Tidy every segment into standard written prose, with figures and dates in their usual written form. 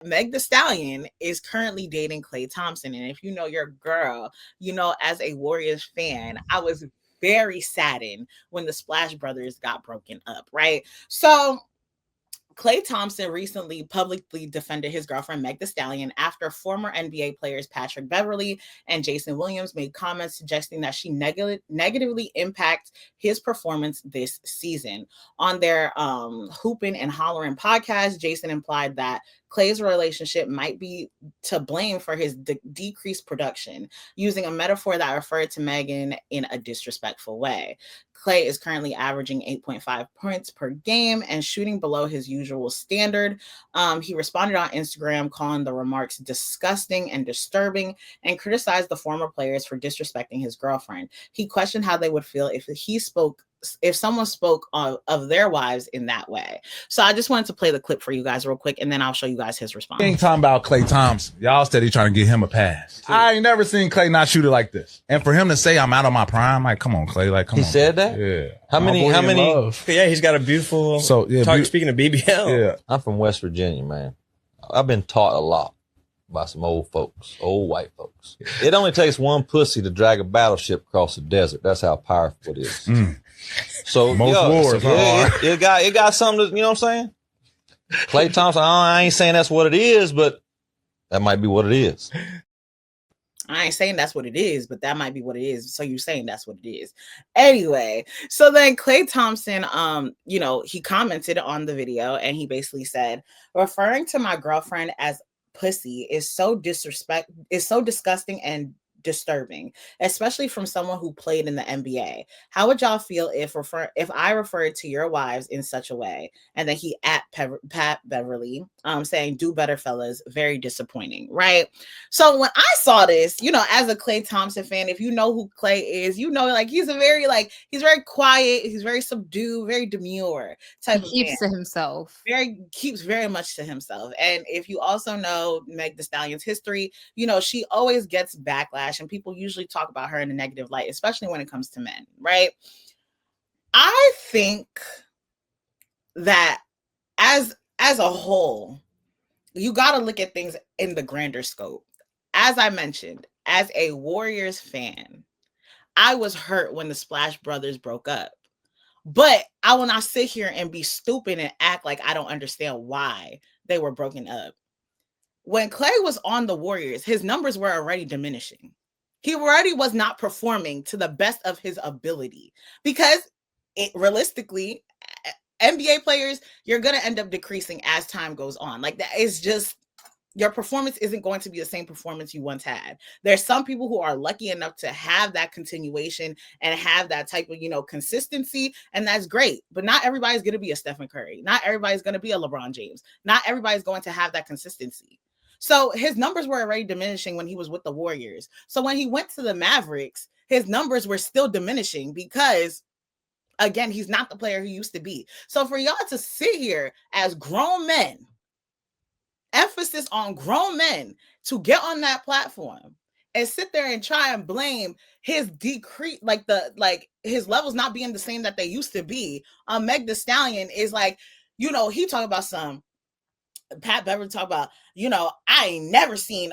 Meg Thee Stallion is currently dating Klay Thompson. And if you know your girl, you know, as a Warriors fan, I was very saddened when the Splash Brothers got broken up, right? So Klay Thompson recently publicly defended his girlfriend Meg Thee Stallion after former NBA players Patrick Beverley and Jason Williams made comments suggesting that she negatively impacted his performance this season. On their Hoopin' and Hollering podcast, Jason implied that Klay's relationship might be to blame for his decreased production, using a metaphor that referred to Megan in a disrespectful way. Klay is currently averaging 8.5 points per game and shooting below his usual standard. He responded on Instagram, calling the remarks disgusting and disturbing, and criticized the former players for disrespecting his girlfriend. He questioned how they would feel if someone spoke of their wives in that way. So I just wanted to play the clip for you guys real quick, and then I'll show you guys his response. Ain't talking about Klay Thompson. Y'all steady trying to get him a pass. I ain't never seen Klay not shoot it like this. And for him to say I'm out of my prime, like, come on, Klay. Like, come on. He said that? Yeah. How many? Yeah, he's got a beautiful target. Speaking of BBL. Yeah. I'm from West Virginia, man. I've been taught a lot by some old white folks. It only takes one pussy to drag a battleship across the desert. That's how powerful it is. So most wars, it got something to, you know what I'm saying? Klay Thompson, I ain't saying that's what it is, but that might be what it is. I ain't saying that's what it is, but that might be what it is. So you're saying that's what it is. Anyway, so then Klay Thompson, he commented on the video and he basically said, referring to my girlfriend as pussy is so disgusting and disturbing, especially from someone who played in the NBA. How would y'all feel if I referred to your wives in such a way? And then he at Pat Beverly saying, do better, fellas. Very disappointing, right? So when I saw this, as a Klay Thompson fan, if you know who Klay is, like he's very quiet, he's very subdued, very demure type of keeps fan. To himself. Keeps very much to himself. And if you also know Meg Thee Stallion's history, she always gets backlash and people usually talk about her in a negative light, especially when it comes to men, right? I think that as a whole, you got to look at things in the grander scope. As I mentioned, as a Warriors fan, I was hurt when the Splash Brothers broke up. But I will not sit here and be stupid and act like I don't understand why they were broken up. When Klay was on the Warriors, his numbers were already diminishing. He already was not performing to the best of his ability because realistically, NBA players, you're going to end up decreasing as time goes on. Like that is just, your performance isn't going to be the same performance you once had. There's some people who are lucky enough to have that continuation and have that type of, consistency. And that's great. But not everybody's going to be a Stephen Curry. Not everybody's going to be a LeBron James. Not everybody's going to have that consistency. So his numbers were already diminishing when he was with the Warriors. So when he went to the Mavericks, his numbers were still diminishing because, again, he's not the player he used to be. So for y'all to sit here as grown men, emphasis on grown men, to get on that platform and sit there and try and blame his decrease, his levels not being the same that they used to be. Meg Thee Stallion is like, he talking about some Pat Beverly talk about, I ain't never seen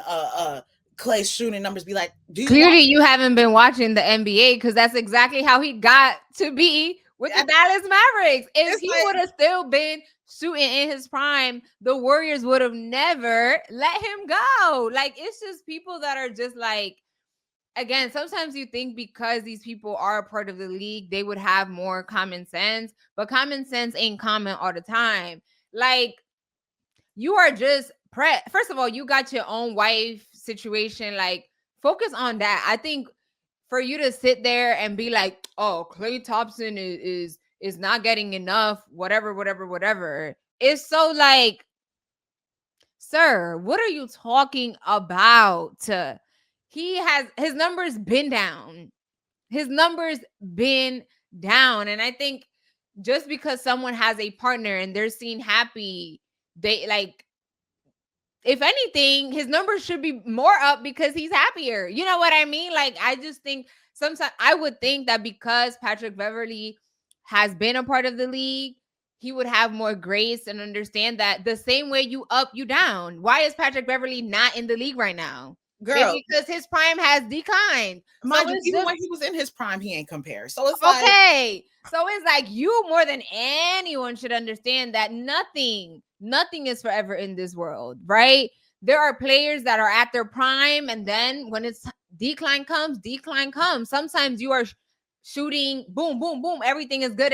Klay's shooting numbers be like, clearly you haven't been watching the NBA because that's exactly how he got to be with the Dallas Mavericks. If he would have still been shooting in his prime, the Warriors would have never let him go. Like, it's just people that are just like, again, sometimes you think because these people are a part of the league, they would have more common sense, but common sense ain't common all the time. Like, you are just first of all, you got your own wife situation. Like, focus on that. I think for you to sit there and be like, oh, Klay Thompson is not getting enough, whatever. It's so like, sir, what are you talking about? His numbers been down. And I think just because someone has a partner and they're seen happy, they like, if anything, his numbers should be more up because he's happier. You know what I mean? Like, I just think sometimes I would think that because Patrick Beverly has been a part of the league, he would have more grace and understand that the same way you up, you down. Why is Patrick Beverley not in the league right now? Girl, maybe because his prime has declined. Mind you, even when he was in his prime, he ain't compared. So it's okay. So it's like you more than anyone should understand that nothing is forever in this world, right? There are players that are at their prime, and then when it's decline comes. Sometimes you are shooting, boom, boom, boom. Everything is good.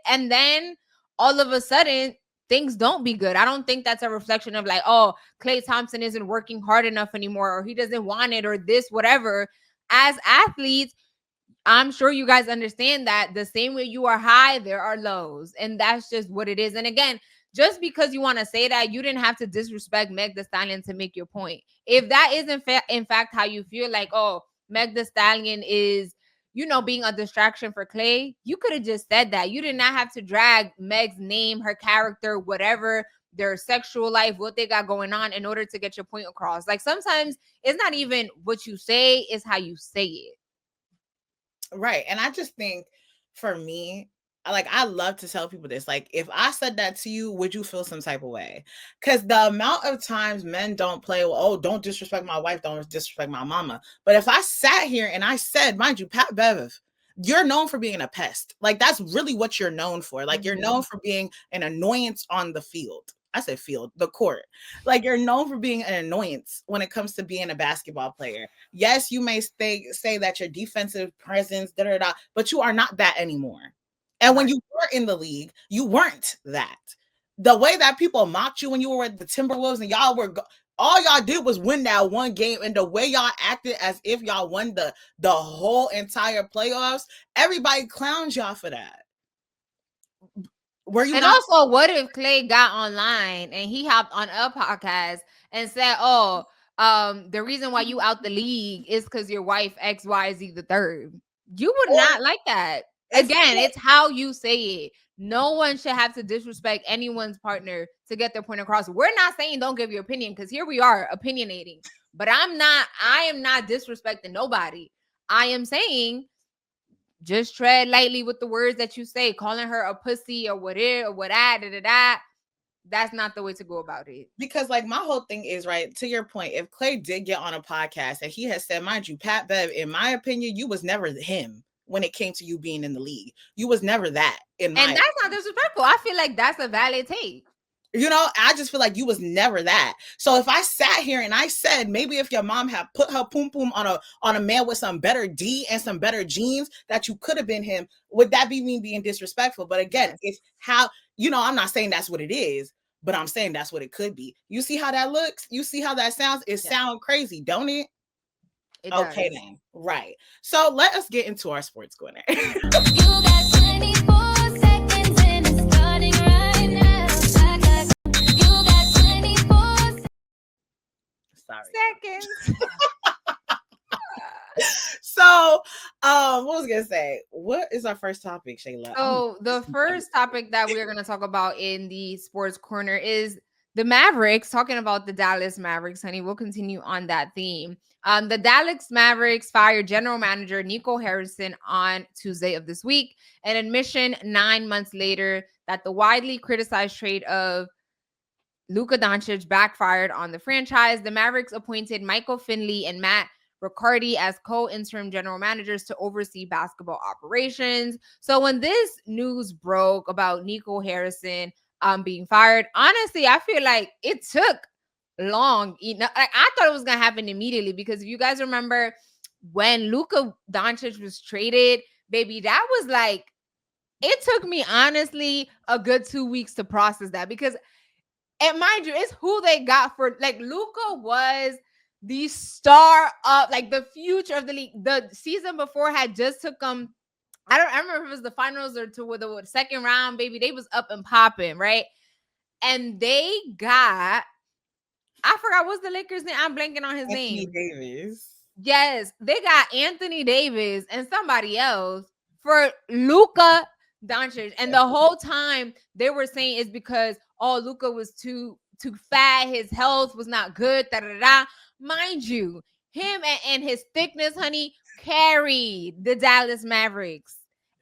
And then all of a sudden, things don't be good. I don't think that's a reflection of like, oh, Klay Thompson isn't working hard enough anymore, or he doesn't want it, or this, whatever. As athletes, I'm sure you guys understand that the same way you are high, there are lows. And that's just what it is. And again, just because you want to say that, you didn't have to disrespect Meg Thee Stallion to make your point. If that is in fact how you feel, like, oh, Meg Thee Stallion is, being a distraction for Klay, you could have just said that. You did not have to drag Meg's name, her character, whatever, their sexual life, what they got going on in order to get your point across. Like sometimes it's not even what you say, it's how you say it. Right. And I just think for me, I love to tell people this. Like, if I said that to you, would you feel some type of way? Because the amount of times men don't play, well, oh, don't disrespect my wife, don't disrespect my mama. But if I sat here and I said, mind you, Pat Bev, you're known for being a pest. Like, that's really what you're known for. Like, you're known for being an annoyance on the field. I said field, the court. Like, you're known for being an annoyance when it comes to being a basketball player. Yes, you may say that your defensive presence, but you are not that anymore. And when you were in the league, you weren't that. The way that people mocked you when you were at the Timberwolves and all y'all did was win that one game, and the way y'all acted as if y'all won the whole entire playoffs, everybody clowns y'all for that. Also, what if Klay got online and he hopped on a podcast and said, oh, the reason why you out the league is because your wife XYZ the third? You would not like that. Again, it's how you say it. No one should have to disrespect anyone's partner to get their point across. We're not saying don't give your opinion, because here we are opinionating. But I am not disrespecting nobody. I am saying just tread lightly with the words that you say. Calling her a pussy or that's not the way to go about it. Because like my whole thing is, right, to your point, if Klay did get on a podcast and he has said, mind you, Pat Bev, in my opinion, you was never him. When it came to you being in the league, you was never that. And that's not disrespectful. I feel like that's a valid take. I just feel like you was never that. So if I sat here and I said, maybe if your mom had put her poom poom on a man with some better D and some better genes, that you could have been him, would that be me being disrespectful? But again, it's how, I'm not saying that's what it is, but I'm saying that's what it could be. You see how that looks? You see how that sounds? It sounds crazy, don't it? Okay, then. Right. So let us get into our sports corner. You got 24 seconds and it's starting right now. You got 24 seconds. So, what was I going to say? What is our first topic, Shayla? So the first topic that we're going to talk about in the sports corner is the Mavericks, talking about the Dallas Mavericks, honey. We'll continue on that theme. The Dallas Mavericks fired general manager Nico Harrison on Tuesday of this week, an admission 9 months later that the widely criticized trade of Luka Dončić backfired on the franchise. The Mavericks appointed Michael Finley and Matt Riccardi as co-interim general managers to oversee basketball operations. So when this news broke about Nico Harrison being fired, honestly, I feel like it took long. I thought it was gonna happen immediately, because if you guys remember when Luka Dončić was traded, baby, that was like, it took me honestly a good 2 weeks to process that, because, and mind you, it's who they got for, like, Luka was the star of, like, the future of the league. The season before had just took them, I remember if it was the finals or to the second round, baby, they was up and popping, right? And they got, I forgot what's the Lakers' name. I'm blanking on his name. Anthony Davis. Yes, they got Anthony Davis and somebody else for Luka Dončić. And the whole time they were saying it's because, oh, Luka was too fat, his health was not good, Mind you, him and his thickness, honey, carried the Dallas Mavericks.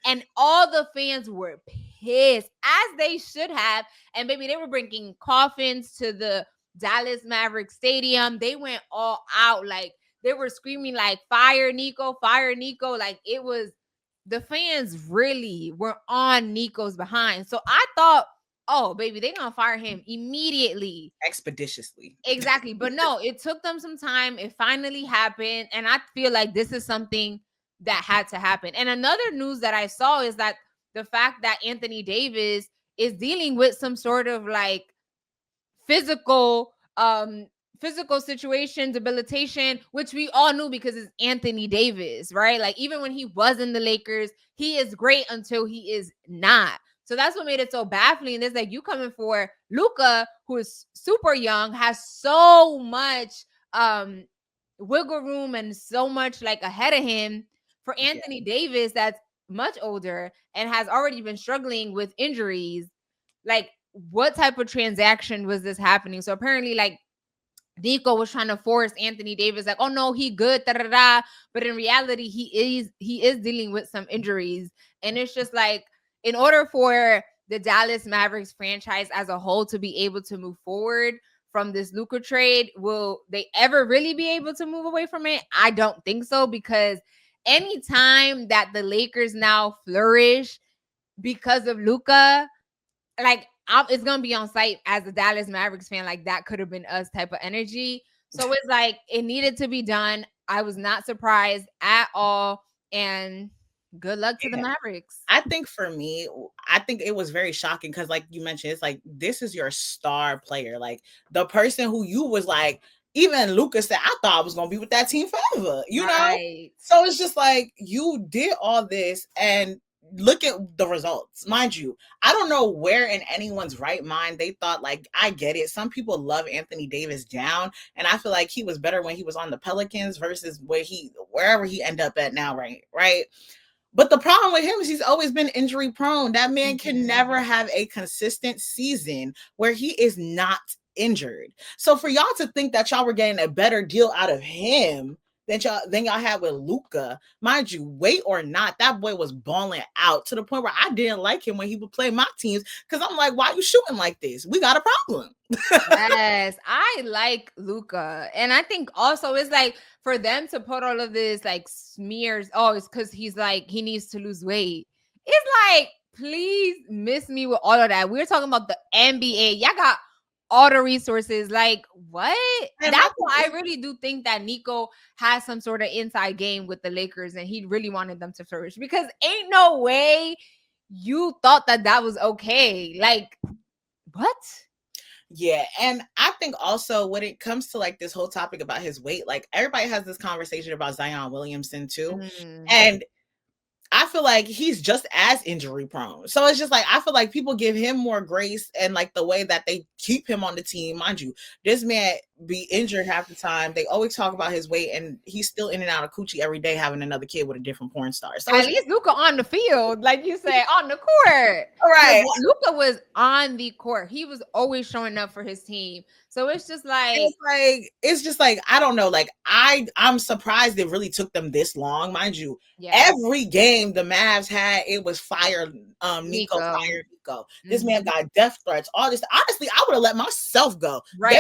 And all the fans were pissed, as they should have. And baby, they were bringing coffins to the Dallas Mavericks stadium. They went all out. Like, they were screaming like, fire Nico, fire Nico. Like, it was, the fans really were on Nico's behind. So I thought, oh, baby, they're going to fire him immediately. Expeditiously. Exactly. But no, it took them some time. It finally happened. And I feel like this is something that had to happen. And another news that I saw is that the fact that Anthony Davis is dealing with some sort of like physical situation, debilitation, which we all knew because it's Anthony Davis, right? Like, even when he was in the Lakers, he is great until he is not. So that's what made it so baffling. It's like, you coming for Luka, who is super young, has so much wiggle room and so much like ahead of him, for Anthony Davis that's much older and has already been struggling with injuries. Like, what type of transaction was this happening? So apparently, like, Nico was trying to force Anthony Davis, like, oh no, he good, da-da-da. But in reality, he is dealing with some injuries. And it's just like, in order for the Dallas Mavericks franchise as a whole to be able to move forward from this Luka trade, will they ever really be able to move away from it? I don't think so, because anytime that the Lakers now flourish because of Luka, like, it's gonna be on site as a Dallas Mavericks fan, like, that could have been us type of energy. So it's like, it needed to be done. I was not surprised at all, and good luck to the Mavericks. I think for me, I think it was very shocking because, like you mentioned, it's like, this is your star player, like the person who you was like, even Luka said, I thought I was gonna be with that team forever, you know. So it's just like, you did all this and look at the results. Mind you, I don't know where in anyone's right mind they thought, like, I get it, some people love Anthony Davis down, and I feel like he was better when he was on the Pelicans versus wherever he ended up at now, right? But the problem with him is he's always been injury prone. That man can never have a consistent season where he is not injured. So for y'all to think that y'all were getting a better deal out of him than y'all had with Luka, mind you, weight or not, that boy was balling out to the point where I didn't like him when he would play my teams, because I'm like, why are you shooting like this? We got a problem. Yes, I like Luka, and I think also it's like, for them to put all of this like smears, oh, it's because he's like, he needs to lose weight. It's like, please miss me with all of that. We're talking about the NBA. Y'all got all the resources. Like, what? And that's why I really do think that Nico has some sort of inside game with the Lakers, and he really wanted them to flourish, because ain't no way you thought that was okay. Like, what? Yeah, and I think also when it comes to like this whole topic about his weight, like, everybody has this conversation about Zion Williamson too. And I feel like he's just as injury prone. So it's just like, I feel like people give him more grace, and like the way that they keep him on the team. Mind you, this man be injured half the time. They always talk about his weight, and he's still in and out of coochie every day, having another kid with a different porn star. So at least Luka on the field, like you said, on the court. Right. Luka was on the court. He was always showing up for his team. So it's just like, I don't know. Like, I'm surprised it really took them this long. Mind you, every game the Mavs had, it was fire Nico, fire Nico. This man got death threats, all this. Honestly, I would have let myself go. Right.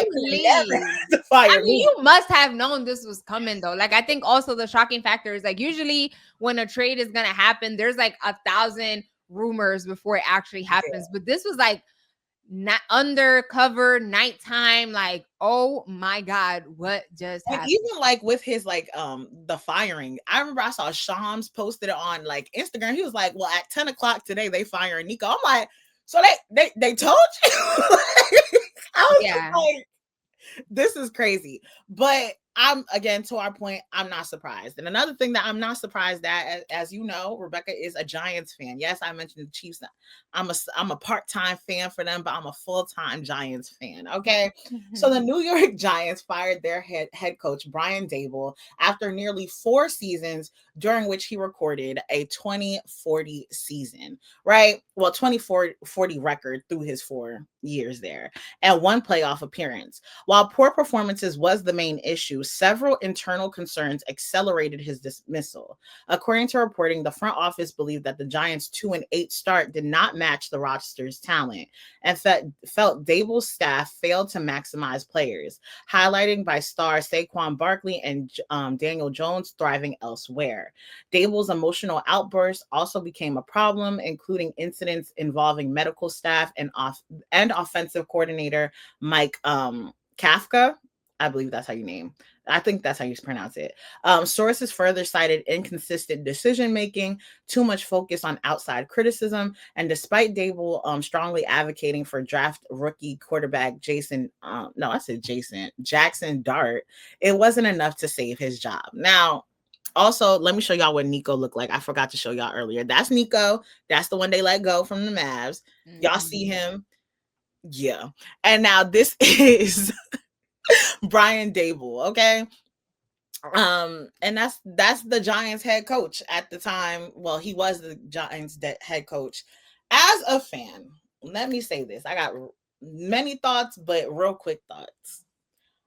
I mean, you must have known this was coming though. Like, I think also the shocking factor is like, usually when a trade is gonna happen, there's like 1,000 rumors before it actually happens. But this was like not undercover nighttime, like, oh my God, what just happened? Even like with his like the firing, I remember I saw Shams posted it on like Instagram. He was like, well, at 10 o'clock today they firing Nico. I'm like, so they told you? I was like, this is crazy. But I'm, again, to our point, I'm not surprised. And another thing that I'm not surprised at, as you know, Rebecca is a Giants fan. Yes, I mentioned the Chiefs. I'm a part-time fan for them, but I'm a full-time Giants fan. Okay. So the New York Giants fired their head coach, Brian Daboll, after nearly 4 seasons, during which he recorded a 20-40 season, right? Well, 20-40 record through his 4 years there, and 1 playoff appearance. While poor performances was the main issue, several internal concerns accelerated his dismissal. According to reporting, the front office believed that the Giants' 2-8 start did not match the roster's talent and felt Daboll's staff failed to maximize players, highlighting by star Saquon Barkley and Daniel Jones thriving elsewhere. Daboll's emotional outbursts also became a problem, including incidents involving medical staff and offensive coordinator Mike Kafka. I believe that's how you name. I think that's how you pronounce it. Sources further cited inconsistent decision-making, too much focus on outside criticism, and despite Daboll strongly advocating for draft rookie quarterback Jaxson Dart, it wasn't enough to save his job. Now, also, let me show y'all what Nico looked like. I forgot to show y'all earlier. That's Nico. That's the one they let go from the Mavs. Y'all see him? Yeah. And now this is Brian Daboll, okay? And that's the Giants head coach at the time. Well, he was the Giants head coach. As a fan, let me say this. I got many thoughts, but real quick thoughts.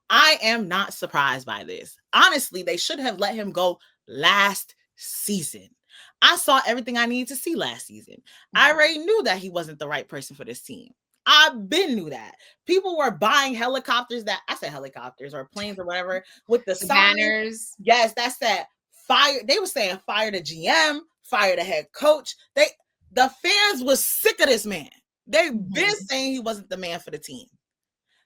I am not surprised by this. Honestly, they should have let him go last season. I saw everything I needed to see last season. I already knew that he wasn't the right person for this team. I've been knew that. People were buying helicopters or planes or whatever with the banners. Yes, that's that. Fire. They were saying fire the GM, fire the head coach. The fans was sick of this man. They've been saying he wasn't the man for the team.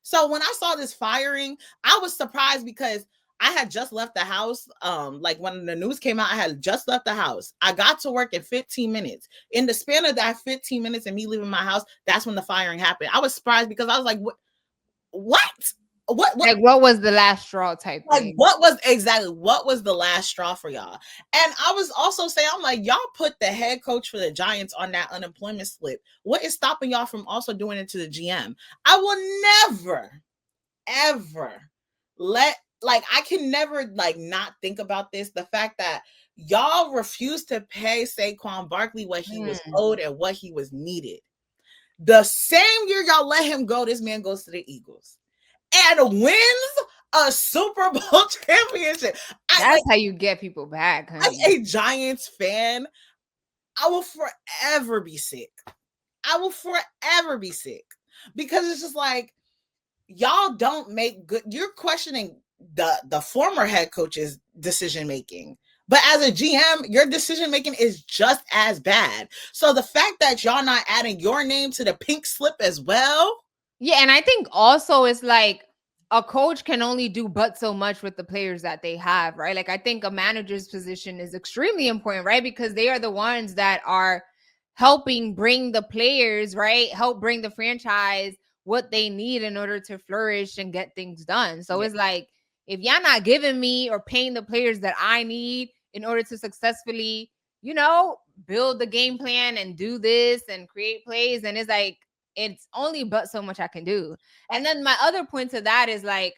So when I saw this firing, I was surprised because I had just left the house. Like when the news came out, I had just left the house. I got to work in 15 minutes. In the span of that 15 minutes and me leaving my house, that's when the firing happened. I was surprised because I was like, what? Like, what was the last straw type thing? What was the last straw for y'all? And I was also saying, I'm like, y'all put the head coach for the Giants on that unemployment slip. What is stopping y'all from also doing it to the GM? I will never, ever I can never not think about this. The fact that y'all refused to pay Saquon Barkley what he was owed and what he was needed. The same year y'all let him go, this man goes to the Eagles and wins a Super Bowl championship. That's how you get people back, honey. As a Giants fan, I will forever be sick. Because it's just like, y'all don't make good. You're questioning the former head coach's decision making, but as a GM, your decision making is just as bad. So the fact that y'all not adding your name to the pink slip as well. Yeah, and I think also it's like a coach can only do but so much with the players that they have, right? Like I think a manager's position is extremely important, right? Because they are the ones that are helping bring the players, right? Help bring the franchise what they need in order to flourish and get things done. So it's like, if y'all not giving me or paying the players that I need in order to successfully, build the game plan and do this and create plays, and it's like, it's only but so much I can do. And then my other point to that is like,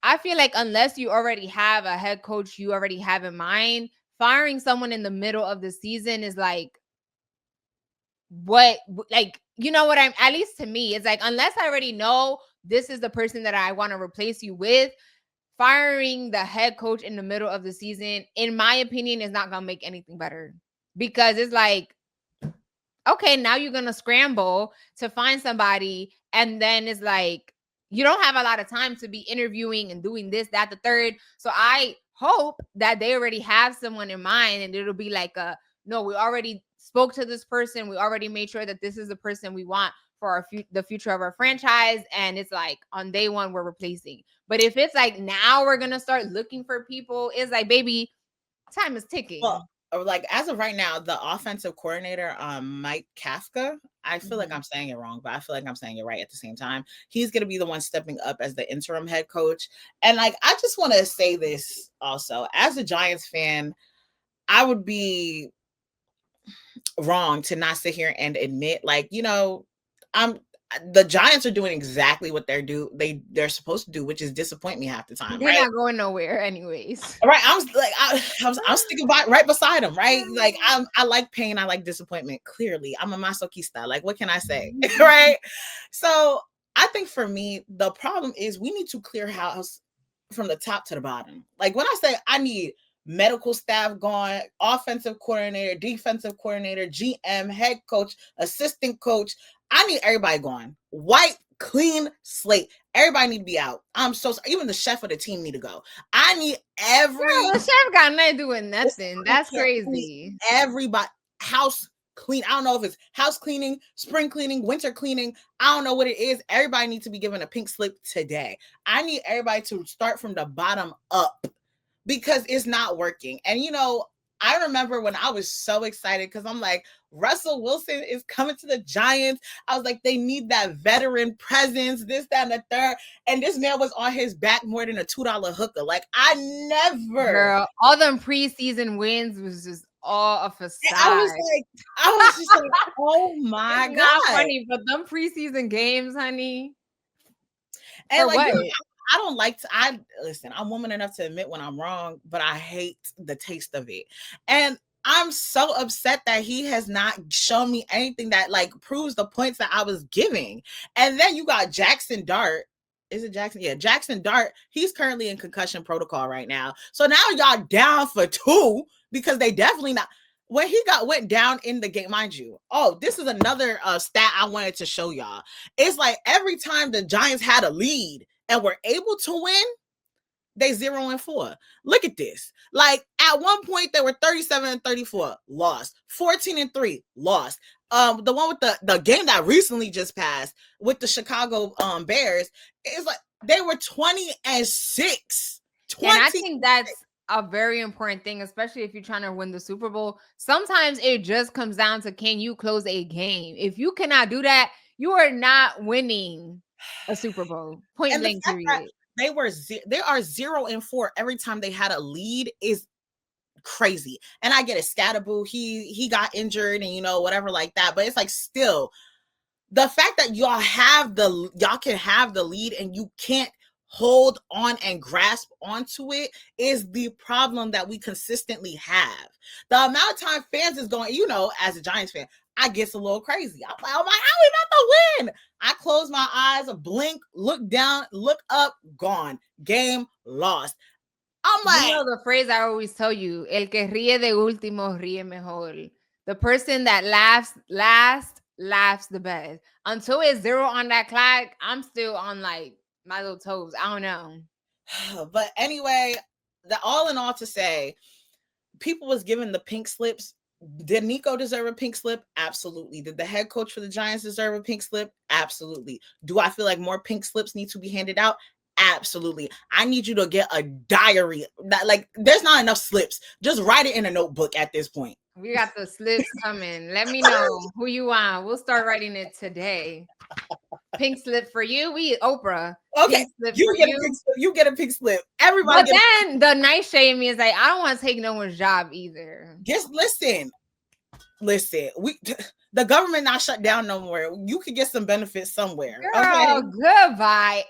I feel like unless you already have a head coach you already have in mind, firing someone in the middle of the season is like, at least to me, it's like, unless I already know this is the person that I want to replace you with, firing the head coach in the middle of the season, in my opinion, is not going to make anything better. Because it's like, okay, now you're going to scramble to find somebody. And then it's like, you don't have a lot of time to be interviewing and doing this, that, the third. So I hope that they already have someone in mind and it'll be like, no, we already spoke to this person. We already made sure that this is the person we want for the future of our franchise. And it's like on day one, we're replacing. But if it's like, now we're going to start looking for people, it's like, baby, time is ticking. Well, like as of right now, the offensive coordinator, Mike Kafka, I feel like I'm saying it wrong, but I feel like I'm saying it right at the same time. He's going to be the one stepping up as the interim head coach. And like, I just want to say this also, as a Giants fan, I would be wrong to not sit here and admit, like, the Giants are doing exactly what they're supposed to do, which is disappoint me half the time. They're not going nowhere anyways. Right. I'm sticking right beside them, right? Like I like pain, I like disappointment. Clearly, I'm a masochista. Like, what can I say? Right. So I think for me, the problem is we need to clear house from the top to the bottom. Like when I say I need medical staff gone, offensive coordinator, defensive coordinator, GM, head coach, assistant coach, I need everybody gone. White, clean slate. Everybody need to be out. I'm so sorry. Even the chef of the team need to go. I need the chef got nothing to do with nothing. That's crazy. Everybody, house clean. I don't know if it's house cleaning, spring cleaning, winter cleaning. I don't know what it is. Everybody needs to be given a pink slip today. I need everybody to start from the bottom up because it's not working. And I remember when I was so excited because I'm like, Russell Wilson is coming to the Giants. I was like, they need that veteran presence, this, that, and the third. And this man was on his back more than a $2 hooker. Like, I never. Girl, all them preseason wins was just all a facade. I was just like, oh my God. Not funny, but them preseason games, honey. And like, I don't like to, listen, I'm woman enough to admit when I'm wrong, but I hate the taste of it. And I'm so upset that he has not shown me anything that like proves the points that I was giving. And then you got Jaxson Dart. Is it Jackson? Yeah, Jaxson Dart. He's currently in concussion protocol right now. So now y'all down for 2 because they definitely not. When he went down in the game, mind you. Oh, this is another stat I wanted to show y'all. It's like every time the Giants had a lead and were able to win, they 0-4. Look at this. Like at one point they were 37-34, lost. 14-3, lost. The one with the game that recently just passed with the Chicago Bears is like they were 20-6. And I think that's a very important thing, especially if you're trying to win the Super Bowl. Sometimes it just comes down to, can you close a game? If you cannot do that, you are not winning a Super Bowl. Point blank period. They are 0-4 every time they had a lead is crazy. And I get it, Scatterboo, he got injured and whatever like that. But it's like still the fact that y'all can have the lead and you can't hold on and grasp onto it is the problem that we consistently have. The amount of time fans is going, as a Giants fan, I get a little crazy. I'm like, how we about to win? I close my eyes, blink, look down, look up, gone. Game lost. I'm like, the phrase I always tell you, el que ríe de último ríe mejor. The person that laughs last laughs the best. Until it's 0 on that clock, I'm still on like my little toes. I don't know. But anyway, all in all to say, people was given the pink slips. Did Nico deserve a pink slip? Absolutely. Did the head coach for the Giants deserve a pink slip? Absolutely. Do I feel like more pink slips need to be handed out? Absolutely. I need you to get a diary. There's not enough slips. Just write it in a notebook at this point. We got the slips coming. Let me know who you want. We'll start writing it today. Pink slip for you. We Oprah. Okay, you get a pink slip. Everybody. But then the nice shade in me is like, I don't want to take no one's job either. Just listen. The government not shut down no more. You could get some benefits somewhere. Girl, okay? Goodbye.